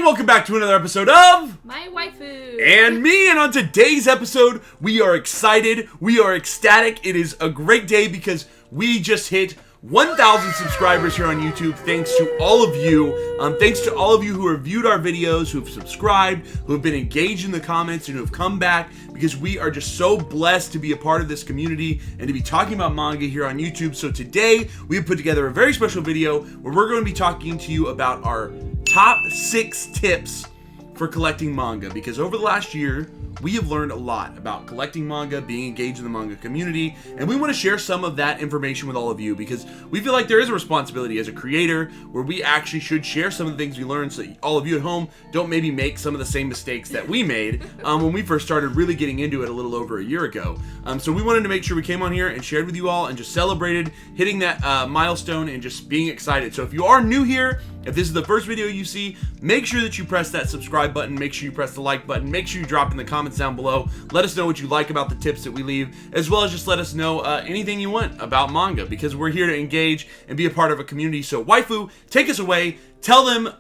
welcome back to another episode of My Waifu and Me. And on today's episode, we are excited, we are ecstatic. It is a great day because we just hit 1,000 subscribers here on YouTube. Thanks to all of you. Thanks to all of you who have viewed our videos, who have subscribed, who have been engaged in the comments, and who have come back, because we are just so blessed to be a part of this community and to be talking about manga here on YouTube. So today, we have put together a very special video where we're going to be talking to you about our top 6 tips for collecting manga, because over the last year, we have learned a lot about collecting manga, being engaged in the manga community, and we want to share some of that information with all of you because we feel like there is a responsibility as a creator where we actually should share some of the things we learned so that all of you at home don't maybe make some of the same mistakes that we made when we first started really getting into it a little over a year ago. So we wanted to make sure we came on here and shared with you all and just celebrated hitting that milestone and just being excited. So if you are new here, if this is the first video you see, make sure that you press that subscribe button, make sure you press the like button, make sure you drop in the comments down below. Let us know what you like about the tips that we leave, as well as just let us know anything you want about manga, because we're here to engage and be a part of a community. So Waifu, take us away. Tell them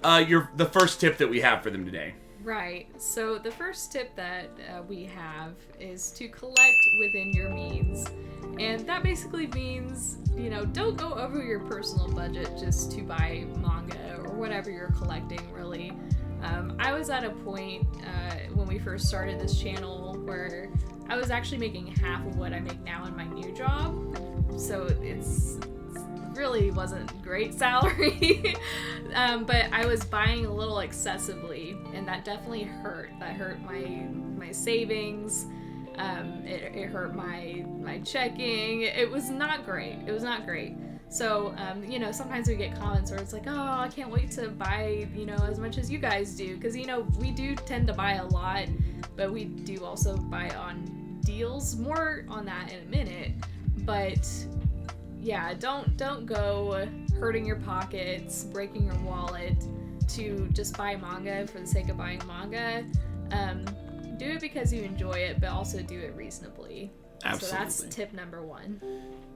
the first tip that we have for them today. Right, so the first tip that we have is to collect within your means. And that basically means, don't go over your personal budget just to buy manga or whatever you're collecting, really. I was at a point when we first started this channel where I was actually making half of what I make now in my new job. So it's really wasn't great salary. But I was buying a little excessively, and that definitely hurt. That hurt my savings. It hurt my checking. It was not great. So, sometimes we get comments where it's like, oh, I can't wait to buy, as much as you guys do. Because, we do tend to buy a lot, but we do also buy on deals. More on that in a minute. But, yeah, don't go hurting your pockets, breaking your wallet to just buy manga for the sake of buying manga. Do it because you enjoy it, but also do it reasonably. Absolutely. So that's tip number 1.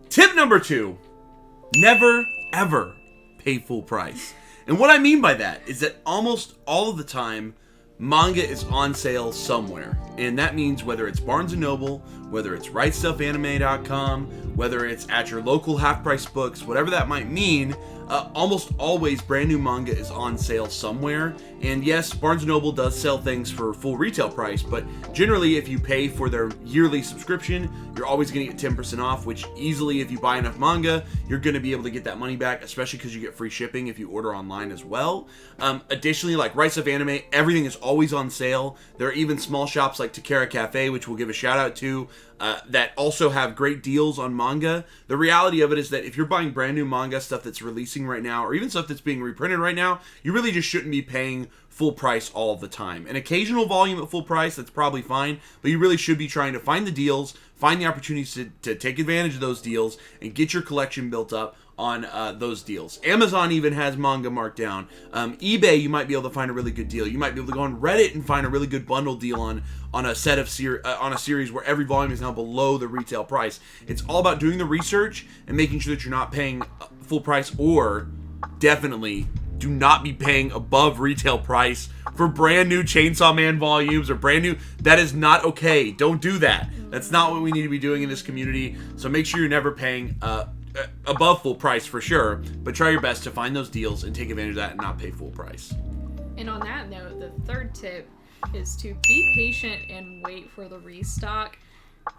Tip number 2, never, ever pay full price. And what I mean by that is that almost all of the time, manga is on sale somewhere. And that means whether it's Barnes & Noble, whether it's WriteStuffAnime.com, whether it's at your local half-price books, whatever that might mean, almost always brand new manga is on sale somewhere. And yes, Barnes & Noble does sell things for full retail price, but generally if you pay for their yearly subscription, you're always going to get 10% off, which easily, if you buy enough manga, you're going to be able to get that money back, especially because you get free shipping if you order online as well. Additionally, like Right Stuff Anime, everything is always on sale. There are even small shops like Takara Cafe, which we'll give a shout out to, that also have great deals on manga. The reality of it is that if you're buying brand new manga, stuff that's releasing right now, or even stuff that's being reprinted right now, you really just shouldn't be paying full price all of the time. An occasional volume at full price, that's probably fine, but you really should be trying to find the deals, find the opportunities to take advantage of those deals, and get your collection built up on those deals. Amazon even has manga marked down. eBay, you might be able to find a really good deal. You might be able to go on Reddit and find a really good bundle deal on a set of on a series where every volume is now below the retail price. It's all about doing the research and making sure that you're not paying full price, or definitely do not be paying above retail price for brand new Chainsaw Man volumes or brand new. That is not okay. Don't do that. That's not what we need to be doing in this community. So make sure you're never paying above full price for sure, but try your best to find those deals and take advantage of that and not pay full price. And on that note, the third tip is to be patient and wait for the restock.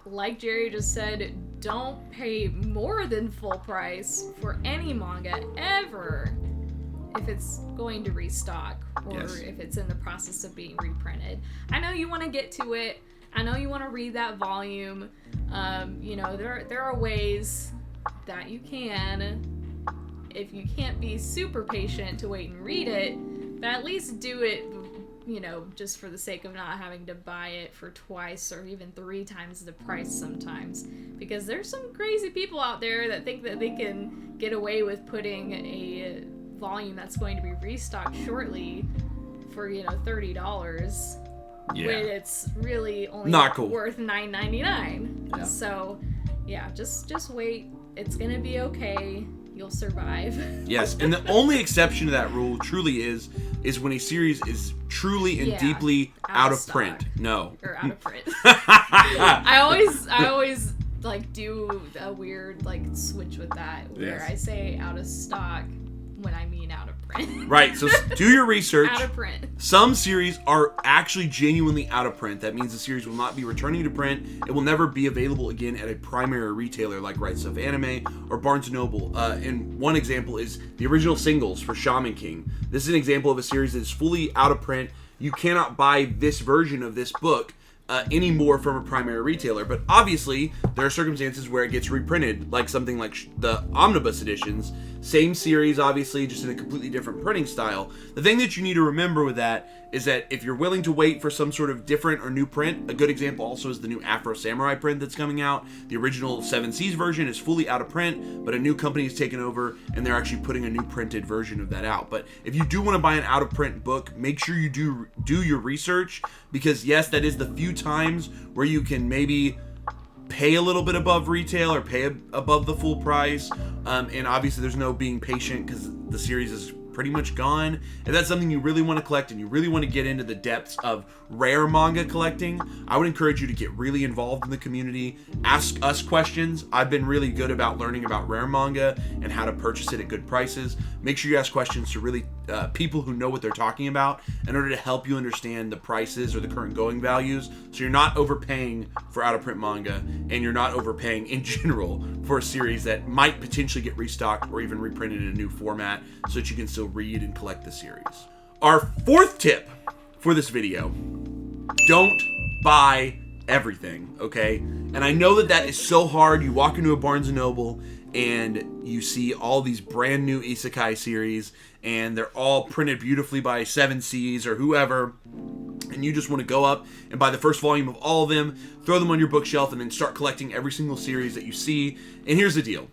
Like Jerry just said, don't pay more than full price for any manga ever if it's going to restock, or Yes. if it's in the process of being reprinted. I know you want to get to it. I know you want to read that volume. There are ways that you can, if you can't be super patient to wait and read it, but at least do it, just for the sake of not having to buy it for twice or even 3 times the price sometimes. Because there's some crazy people out there that think that they can get away with putting a volume that's going to be restocked shortly for, $30. Yeah. When it's really only Not cool. worth $9.99. Yeah. So, yeah, just wait. It's gonna be okay. you'll survive. Yes, and the only exception to that rule truly is when a series is truly and deeply out of print. No. Or out of print. I always like do a weird like switch with that where I say out of stock when I mean out of print. Right, so do your research. Out of print. Some series are actually genuinely out of print. That means the series will not be returning to print. It will never be available again at a primary retailer like Right Stuff Anime or Barnes & Noble. And one example is the original singles for Shaman King. This is an example of a series that is fully out of print. You cannot buy this version of this book anymore from a primary retailer. But obviously, there are circumstances where it gets reprinted, like something like the omnibus editions. Same series, obviously, just in a completely different printing style. The thing that you need to remember with that is that if you're willing to wait for some sort of different or new print, a good example also is the new Afro Samurai print that's coming out. The original 7 Seas version is fully out of print, but a new company has taken over and they're actually putting a new printed version of that out. But if you do want to buy an out of print book, make sure you do your research, because yes, that is the few times where you can maybe pay a little bit above retail or pay above the full price, and obviously there's no being patient because the series is pretty much gone. If that's something you really want to collect and you really want to get into the depths of rare manga collecting, I would encourage you to get really involved in the community. Ask us questions. I've been really good about learning about rare manga and how to purchase it at good prices. Make sure you ask questions to really people who know what they're talking about in order to help you understand the prices or the current going values, so you're not overpaying for out-of-print manga and you're not overpaying in general for a series that might potentially get restocked or even reprinted in a new format so that you can still read and collect the series. Our fourth tip for this video: don't buy everything, okay? And I know that is so hard. You walk into a Barnes & Noble and you see all these brand new isekai series and they're all printed beautifully by 7 Seas or whoever, and you just want to go up and buy the first volume of all of them, throw them on your bookshelf, and then start collecting every single series that you see. And here's the deal: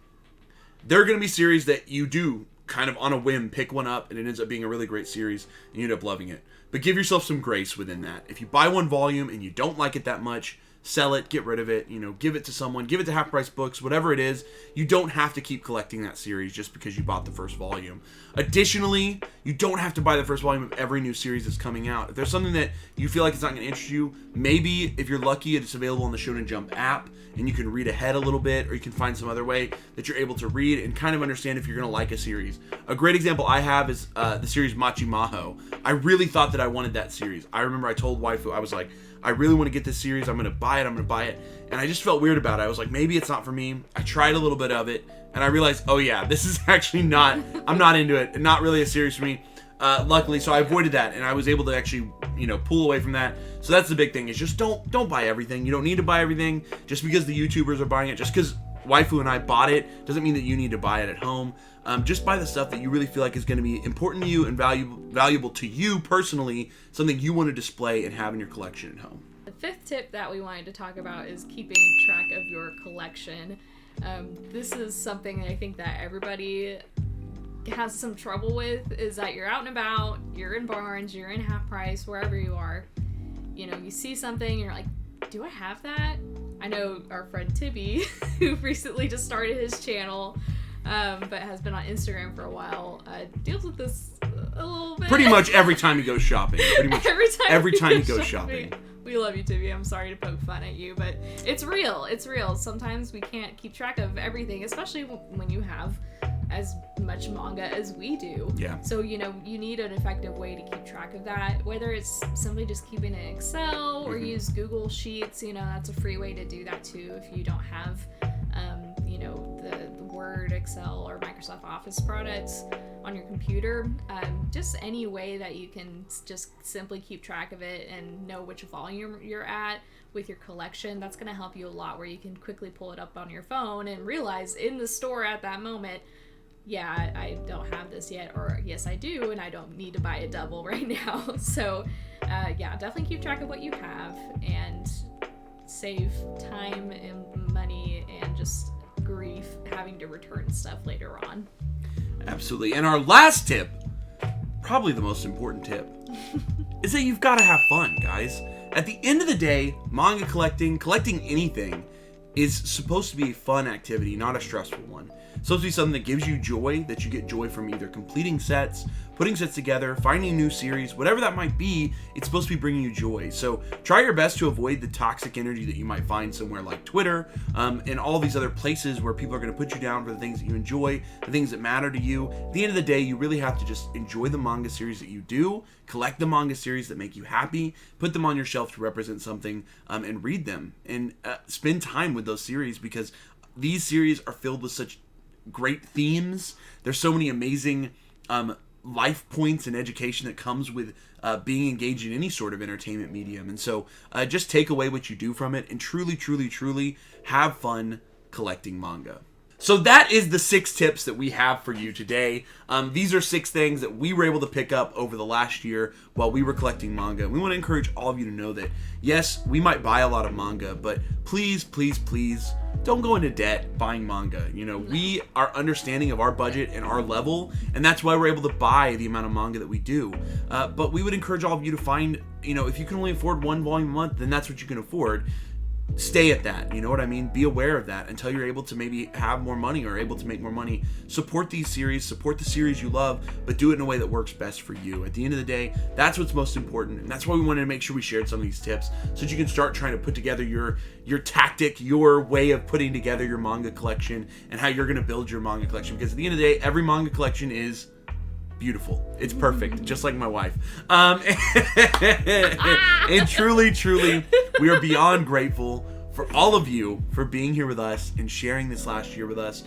there are going to be series that you do kind of on a whim pick one up and it ends up being a really great series and you end up loving it. But give yourself some grace within that. If you buy one volume and you don't like it that much, sell it, get rid of it, give it to someone, give it to Half Price Books, whatever it is. You don't have to keep collecting that series just because you bought the first volume. Additionally, you don't have to buy the first volume of every new series that's coming out. If there's something that you feel like it's not going to interest you, maybe if you're lucky, it's available on the Shonen Jump app and you can read ahead a little bit, or you can find some other way that you're able to read and kind of understand if you're going to like a series. A great example I have is the series Machimaho. I really thought that I wanted that series. I remember I told Waifu, I was like, I really want to get this series. I'm going to buy it. And I just felt weird about it. I was like, maybe it's not for me. I tried a little bit of it and I realized, oh yeah, this is actually not, I'm not into it. Not really a series for me. Luckily, so I avoided that and I was able to actually, pull away from that. So that's the big thing, is just don't buy everything. You don't need to buy everything just because the YouTubers are buying it. Just because Waifu and I bought it doesn't mean that you need to buy it at home. Just buy the stuff that you really feel like is going to be important to you and valuable to you personally, something you want to display and have in your collection at home. The fifth tip that we wanted to talk about is keeping track of your collection. This is something that I think that everybody has some trouble with, is that you're out and about, you're in Barnes, you're in Half Price, wherever you are, you see something and you're like, do I have that? I know our friend Tibby, who recently just started his channel, but has been on Instagram for a while, deals with this a little bit. Pretty much every time he goes shopping. Pretty much every time he goes shopping. We love you, Tibby. I'm sorry to poke fun at you, but it's real. It's real. Sometimes we can't keep track of everything, especially when you have as much manga as we do. Yeah. So, you need an effective way to keep track of that, whether it's simply just keeping it in Excel or use Google Sheets. That's a free way to do that too if you don't have, the Word, Excel, or Microsoft Office products on your computer. Just any way that you can just simply keep track of it and know which volume you're at with your collection. That's going to help you a lot, where you can quickly pull it up on your phone and realize in the store at that moment, yeah, I don't have this yet, or yes, I do, and I don't need to buy a double right now. So, definitely keep track of what you have and save time and money and just grief having to return stuff later on. Absolutely. And our last tip, probably the most important tip, is that you've got to have fun, guys. At the end of the day, manga collecting anything, is supposed to be a fun activity, not a stressful one. It's supposed to be something that gives you joy, that you get joy from either completing sets, putting sets together, finding a new series, whatever that might be. It's supposed to be bringing you joy. So try your best to avoid the toxic energy that you might find somewhere like Twitter, and all these other places where people are going to put you down for the things that you enjoy, the things that matter to you. At the end of the day, you really have to just enjoy the manga series that you do, collect the manga series that make you happy, put them on your shelf to represent something, and read them, and spend time with those series, because these series are filled with such great themes. There's so many amazing life points and education that comes with being engaged in any sort of entertainment medium. And so just take away what you do from it and truly, truly, truly have fun collecting manga. So that is the 6 tips that we have for you today. These are 6 things that we were able to pick up over the last year while we were collecting manga. We want to encourage all of you to know that, yes, we might buy a lot of manga, but please, please, please don't go into debt buying manga. You know, we are understanding of our budget and our level, and that's why we're able to buy the amount of manga that we do. But we would encourage all of you to find, you know, if you can only afford 1 volume a month, then that's what you can afford. Stay at that, you know what I mean? Be aware of that until you're able to maybe have more money or able to make more money. Support these series, support the series you love, but do it in a way that works best for you. At the end of the day, that's what's most important, and that's why we wanted to make sure we shared some of these tips so that you can start trying to put together your tactic, your way of putting together your manga collection, and how you're going to build your manga collection. Because at the end of the day, every manga collection is beautiful. It's perfect, just like my wife. And truly, truly, we are beyond grateful for all of you for being here with us and sharing this last year with us.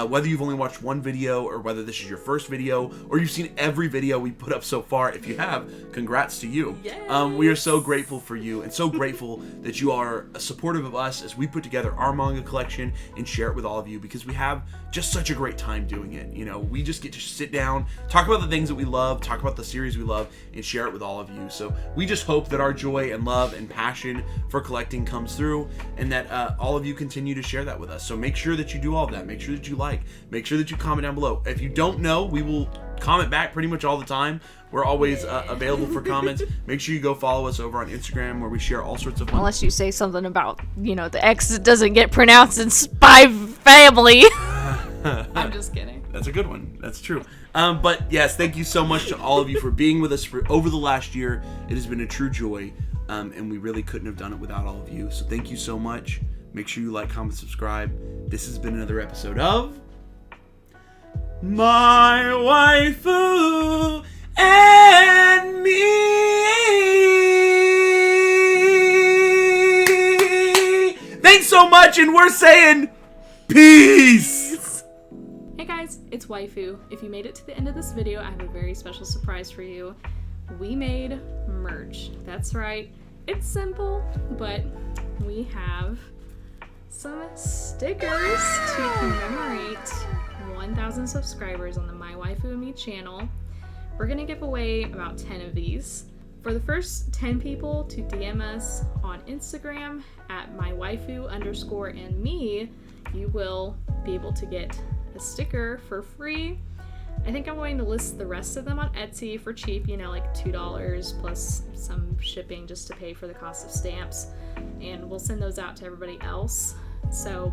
Whether you've only watched one video or whether this is your first video or you've seen every video we put up so far, if you have, congrats to you. Yes. We are so grateful for you and so grateful that you are supportive of us as we put together our manga collection and share it with all of you, because we have just such a great time doing it. You know, we just get to sit down, talk about the things that we love, talk about the series we love, and share it with all of you. So we just hope that our joy and love and passion for collecting comes through, and that all of you continue to share that with us. So make sure that you do all of that. Make sure that you like. Make sure that you comment down below. If you don't know, we will comment back pretty much all the time. We're always available for comments. Make sure you go follow us over on Instagram, where we share all sorts of fun. Unless you say something about, you know, the X doesn't get pronounced in Spy Family. I'm just kidding. That's a good one. That's true. But yes, thank you so much to all of you for being with us for over the last year. It has been a true joy, and we really couldn't have done it without all of you. So thank you so much. Make sure you like, comment, subscribe. This has been another episode of My Waifu and Me. Thanks so much, and we're saying peace. Hey guys, it's Waifu. If you made it to the end of this video, I have a very special surprise for you. We made merch. That's right. It's simple, but we have some stickers to commemorate 1,000 subscribers on the My Waifu Me channel. We're gonna give away about 10 of these. For the first 10 people to DM us on Instagram at mywaifu_and_me, you will be able to get a sticker for free. I think I'm going to list the rest of them on Etsy for cheap, you know, like $2 plus some shipping just to pay for the cost of stamps, and we'll send those out to everybody else. So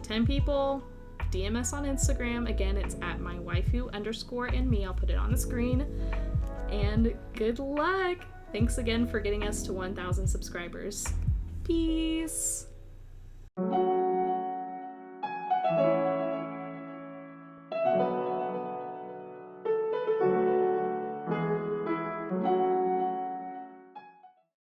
10 people, DM us on Instagram. Again, it's at mywaifu_and_me. I'll put it on the screen. And good luck! Thanks again for getting us to 1,000 subscribers. Peace!